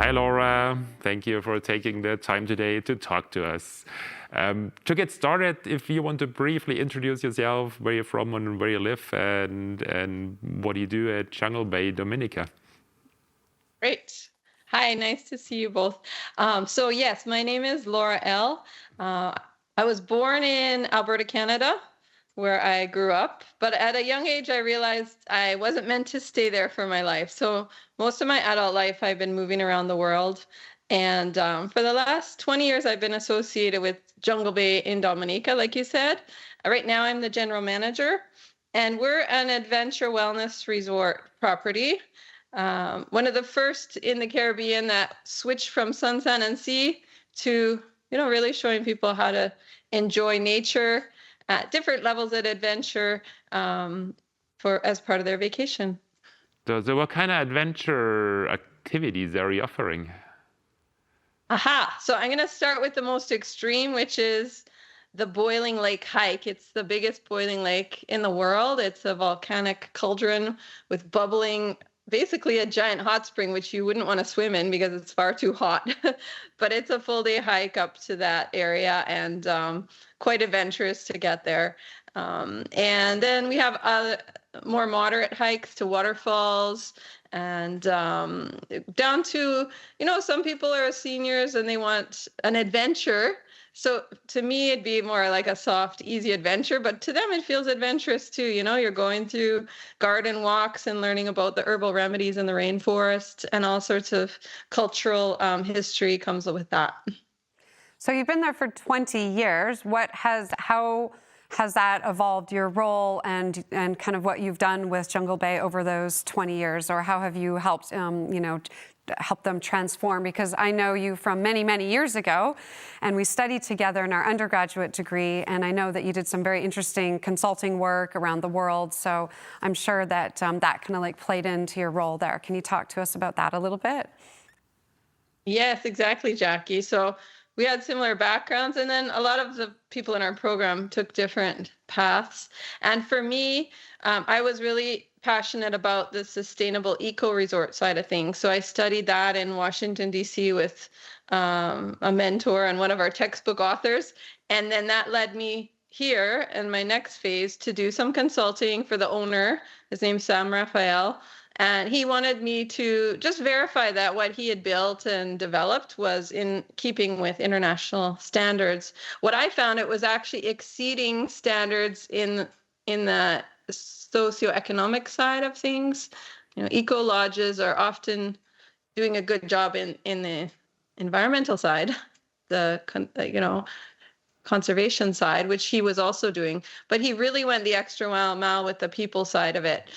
Hi, Laura. Thank you for taking the time today to talk to us. To get started, if you want to briefly introduce yourself, where you're from and where you live, and what you do at Jungle Bay, Dominica. Great. Hi, nice to see you both. So yes, my name is Laura L. I was born in Alberta, Canada, where I grew up. But at a young age, I realized I wasn't meant to stay there for my life. So most of my adult life, I've been moving around the world. And for the last 20 years, I've been associated with Jungle Bay in Dominica, like you said. Right now, I'm the general manager, and we're an adventure wellness resort property. One of the first in the Caribbean that switched from sun, sand, and sea to, really showing people how to enjoy nature at different levels of adventure as part of their vacation. So what kind of adventure activities are you offering? Aha. So I'm going to start with the most extreme, which is the Boiling Lake hike. It's the biggest boiling lake in the world. It's a volcanic cauldron with bubbling, basically a giant hot spring, which you wouldn't want to swim in because it's far too hot. But it's a full day hike up to that area, and quite adventurous to get there. And then we have other more moderate hikes to waterfalls, and down to, some people are seniors and they want an adventure. So to me, it'd be more like a soft, easy adventure, but to them, it feels adventurous too. You're going through garden walks and learning about the herbal remedies in the rainforest, and all sorts of cultural history comes with that. So you've been there for 20 years. How has that evolved your role and kind of what you've done with Jungle Bay over those 20 years, or how have you helped, help them transform? Because I know you from many, many years ago, and we studied together in our undergraduate degree, and I know that you did some very interesting consulting work around the world. So I'm sure that that kind of like played into your role there. Can you talk to us about that a little bit? Yes, exactly, Jackie. So we had similar backgrounds, and then a lot of the people in our program took different paths. And for me, I was really passionate about the sustainable eco-resort side of things. So I studied that in Washington, D.C. with a mentor and one of our textbook authors. And then that led me here in my next phase to do some consulting for the owner. His name's Sam Raphael. And he wanted me to just verify that what he had built and developed was in keeping with international standards. What I found, it was actually exceeding standards in the socioeconomic side of things. Eco lodges are often doing a good job in the environmental side, the conservation side, which he was also doing. But he really went the extra mile with the people side of it.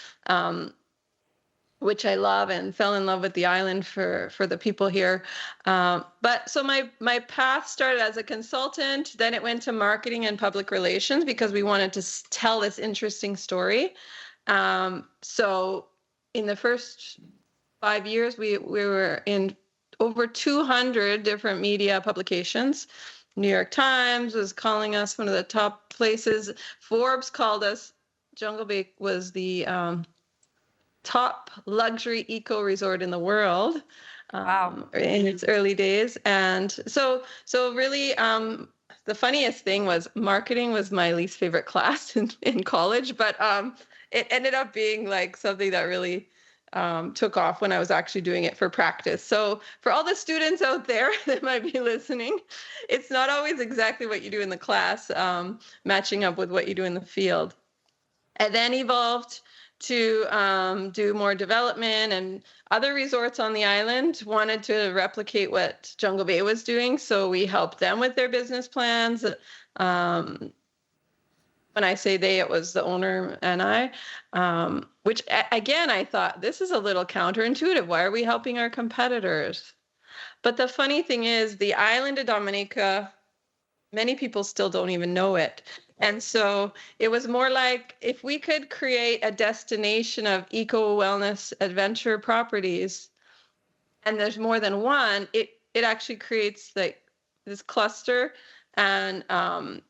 Which I love, and fell in love with the island for the people here. But so my path started as a consultant, then it went to marketing and public relations because we wanted to tell this interesting story. So in the first 5 years, we were in over 200 different media publications. New York Times was calling us one of the top places. Forbes called us. Jungle Bay was the top luxury eco resort in the world. Wow. In its early days. And so really, the funniest thing was marketing was my least favorite class in college, but it ended up being like something that really took off when I was actually doing it for practice. So for all the students out there that might be listening, it's not always exactly what you do in the class, matching up with what you do in the field. And then evolved to do more development, and other resorts on the island wanted to replicate what Jungle Bay was doing. So we helped them with their business plans. When I say they, it was the owner and I, which again, I thought this is a little counterintuitive. Why are we helping our competitors? But the funny thing is, the island of Dominica, many people still don't even know it. And so it was more like, if we could create a destination of eco wellness adventure properties, and there's more than one, it actually creates like this cluster, and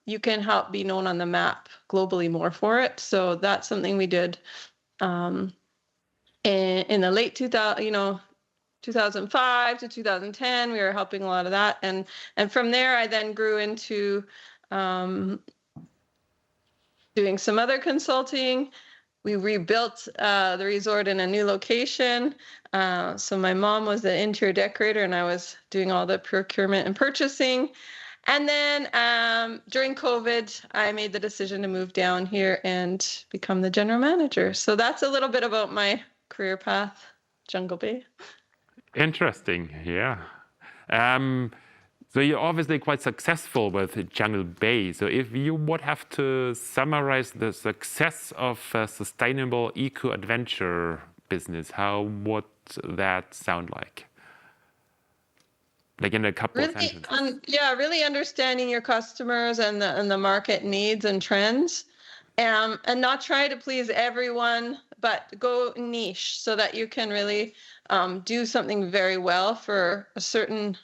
you can help be known on the map globally more for it. So that's something we did in the late 2000, 2005 to 2010. We were helping a lot of that. And from there, I then grew into doing some other consulting. We rebuilt the resort in a new location. So my mom was the interior decorator and I was doing all the procurement and purchasing. And then during COVID, I made the decision to move down here and become the general manager. So that's a little bit about my career path, Jungle Bay. Interesting, yeah. So you're obviously quite successful with Jungle Bay. So if you would have to summarize the success of a sustainable eco-adventure business, how would that sound like? Like in a couple of sentences. Really understanding your customers and the market needs and trends, and not try to please everyone, but go niche so that you can really do something very well for a certain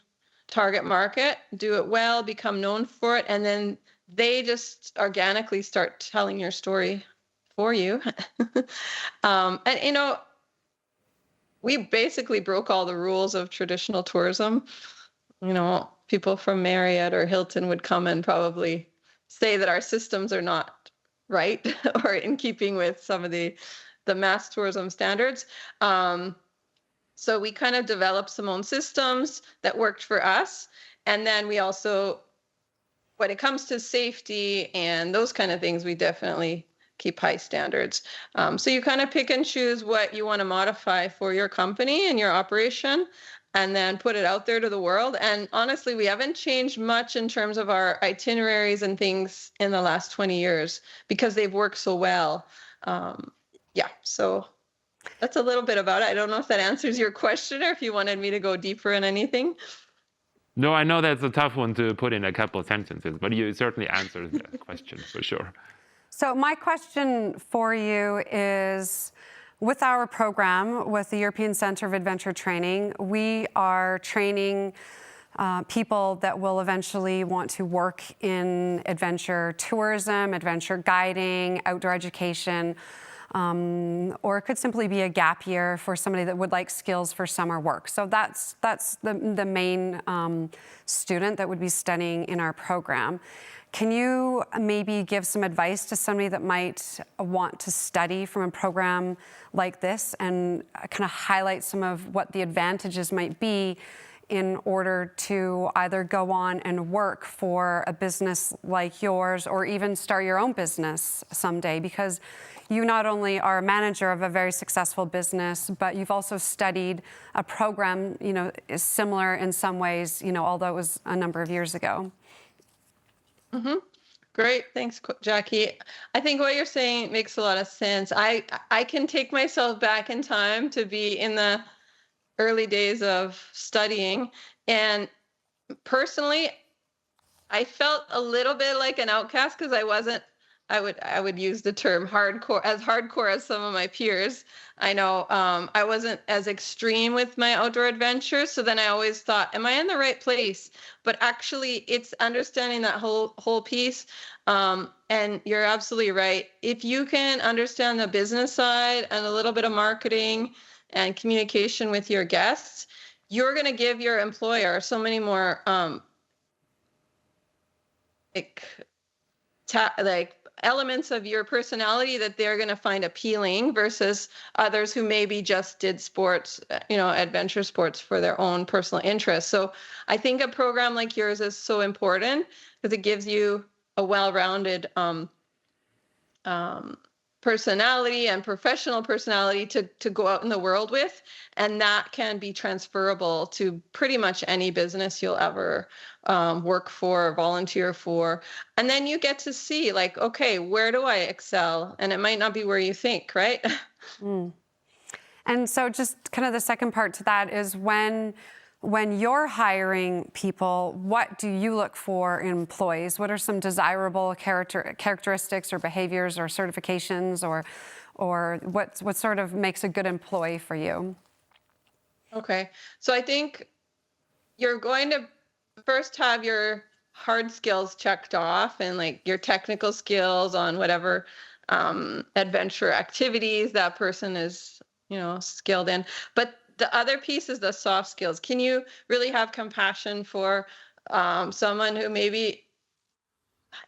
target market, do it well, become known for it, and then they just organically start telling your story for you. And we basically broke all the rules of traditional tourism. People from Marriott or Hilton would come and probably say that our systems are not right or in keeping with some of the mass tourism standards. So we kind of developed some own systems that worked for us. And then we also, when it comes to safety and those kind of things, we definitely keep high standards. So you kind of pick and choose what you want to modify for your company and your operation, and then put it out there to the world. And honestly, we haven't changed much in terms of our itineraries and things in the last 20 years because they've worked so well. So that's a little bit about it. I don't know if that answers your question or if you wanted me to go deeper in anything. No, I know that's a tough one to put in a couple of sentences, but you certainly answered the question for sure. So my question for you is, with our program, with the European Centre of Adventure Training, we are training people that will eventually want to work in adventure tourism, adventure guiding, outdoor education, or it could simply be a gap year for somebody that would like skills for summer work. So that's the main student that would be studying in our program. Can you maybe give some advice to somebody that might want to study from a program like this and kind of highlight some of what the advantages might be in order to either go on and work for a business like yours or even start your own business someday? Because you not only are a manager of a very successful business, but you've also studied a program, is similar in some ways, although it was a number of years ago. Mm-hmm. Great. Thanks, Jackie. I think what you're saying makes a lot of sense. I can take myself back in time to be in the early days of studying. And personally, I felt a little bit like an outcast because I would use the term hardcore as some of my peers. I know I wasn't as extreme with my outdoor adventures. So then I always thought, am I in the right place? But actually it's understanding that whole piece. And you're absolutely right. If you can understand the business side and a little bit of marketing and communication with your guests, you're going to give your employer so many more elements of your personality that they're going to find appealing versus others who maybe just did sports, adventure sports for their own personal interests. So I think a program like yours is so important because it gives you a well-rounded personality and professional personality to go out in the world with. And that can be transferable to pretty much any business you'll ever work for or volunteer for. And then you get to see okay, where do I excel? And it might not be where you think, right? Mm. And so just kind of the second part to that is when you're hiring people, what do you look for in employees? What are some desirable characteristics or behaviors or certifications or what sort of makes a good employee for you? Okay. So I think you're going to first have your hard skills checked off and your technical skills on whatever adventure activities that person is, skilled in. But the other piece is the soft skills. Can you really have compassion for someone who maybe,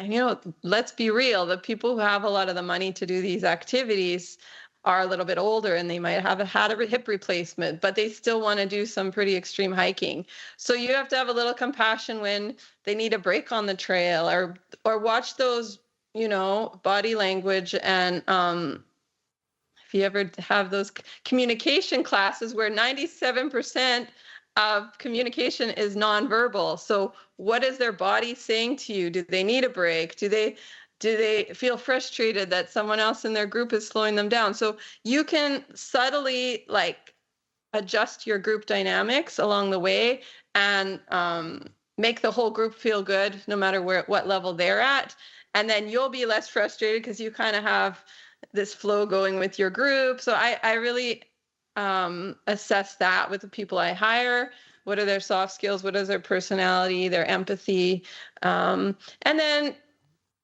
and let's be real, the people who have a lot of the money to do these activities are a little bit older and they might have had a hip replacement, but they still want to do some pretty extreme hiking. So you have to have a little compassion when they need a break on the trail, or watch those, body language. And if you ever have those communication classes where 97% of communication is nonverbal. So what is their body saying to you? Do they need a break? Do they feel frustrated that someone else in their group is slowing them down? So you can subtly adjust your group dynamics along the way, and make the whole group feel good no matter what level they're at. And then you'll be less frustrated because you kind of have this flow going with your group. So I really assess that with the people I hire. What are their soft skills? What is their personality, their empathy? And then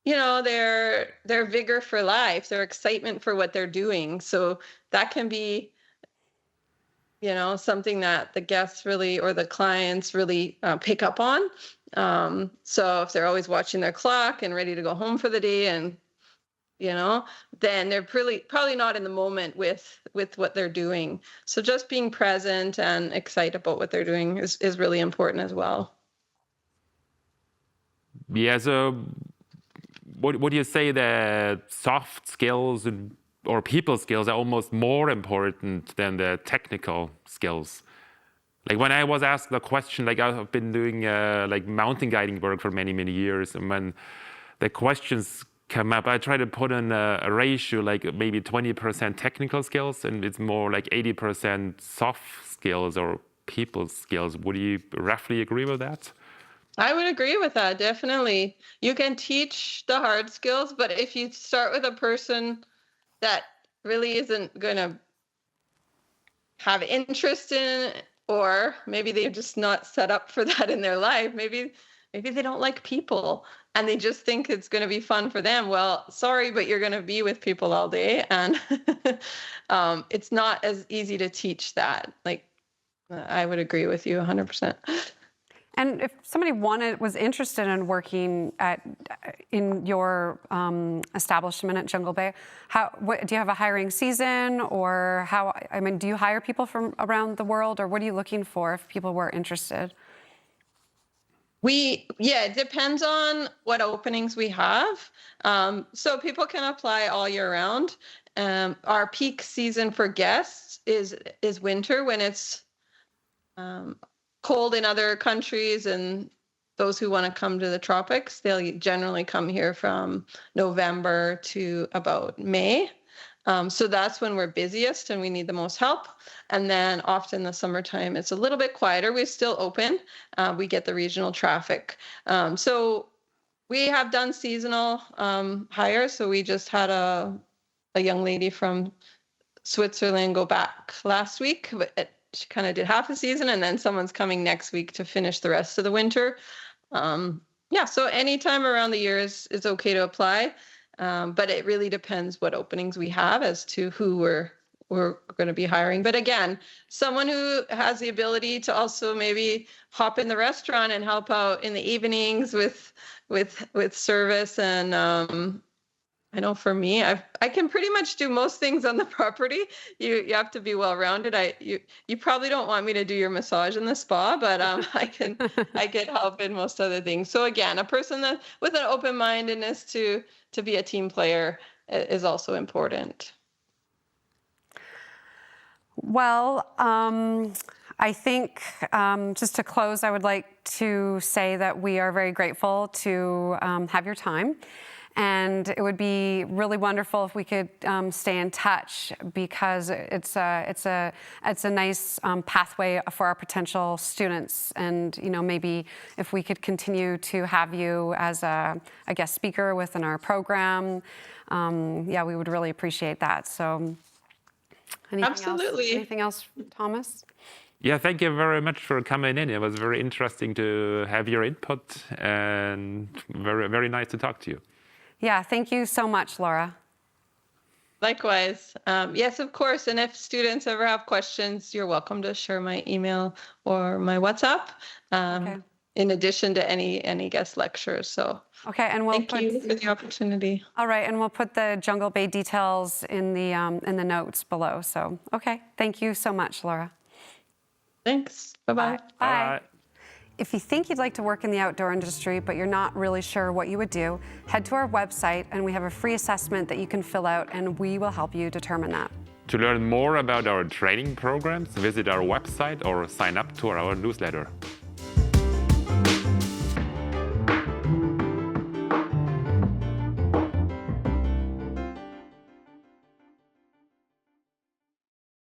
their vigor for life, their excitement for what they're doing. So that can be, something that the guests really, or the clients really pick up on. So if they're always watching their clock and ready to go home for the day, and then they're probably not in the moment with what they're doing. So just being present and excited about what they're doing is really important as well. Yeah, so what do you say that soft skills or people skills are almost more important than the technical skills? Like when I was asked the question, I've been doing mountain guiding work for many, many years, and when the questions come up, I try to put in a ratio, maybe 20% technical skills, and it's more like 80% soft skills or people skills. Would you roughly agree with that? I would agree with that, definitely. You can teach the hard skills, but if you start with a person that really isn't going to have interest in, or maybe they're just not set up for that in their life, maybe they don't like people and they just think it's going to be fun for them. Well, sorry, but you're going to be with people all day, and it's not as easy to teach that. I would agree with you 100%. And if somebody was interested in working in your establishment at Jungle Bay, do you have a hiring season, or do you hire people from around the world, or what are you looking for if people were interested? It depends on what openings we have. So people can apply all year round. Our peak season for guests is winter, when it's cold in other countries, and those who want to come to the tropics, they'll generally come here from November to about May. So that's when we're busiest and we need the most help. And then often the summertime, it's a little bit quieter. We're still open. We get the regional traffic. So we have done seasonal hires. So we just had a young lady from Switzerland go back last week, but she kind of did half a season, and then someone's coming next week to finish the rest of the winter. So anytime around the year is okay to apply. But it really depends what openings we have as to who we're going to be hiring. But again, someone who has the ability to also maybe hop in the restaurant and help out in the evenings with service. And I know for me, I can pretty much do most things on the property. You have to be well-rounded. You probably don't want me to do your massage in the spa, but I can help in most other things. So again, a person that with an open-mindedness to be a team player is also important. Well, I think just to close, I would like to say that we are very grateful to have your time. And it would be really wonderful if we could stay in touch, because it's a nice pathway for our potential students. And maybe if we could continue to have you as a guest speaker within our program, we would really appreciate that. So, absolutely. Anything else, Thomas? Yeah, thank you very much for coming in. It was very interesting to have your input, and very, very nice to talk to you. Yeah, thank you so much, Laura. Likewise. Yes, of course. And if students ever have questions, you're welcome to share my email or my WhatsApp. Okay. In addition to any guest lectures. So Okay, and we'll thank you for the opportunity. All right, and we'll put the Jungle Bay details in the notes below. So, okay, thank you so much, Laura. Thanks. Bye-bye. Bye. If you think you'd like to work in the outdoor industry, but you're not really sure what you would do, head to our website, and we have a free assessment that you can fill out, and we will help you determine that. To learn more about our training programs, visit our website or sign up to our newsletter.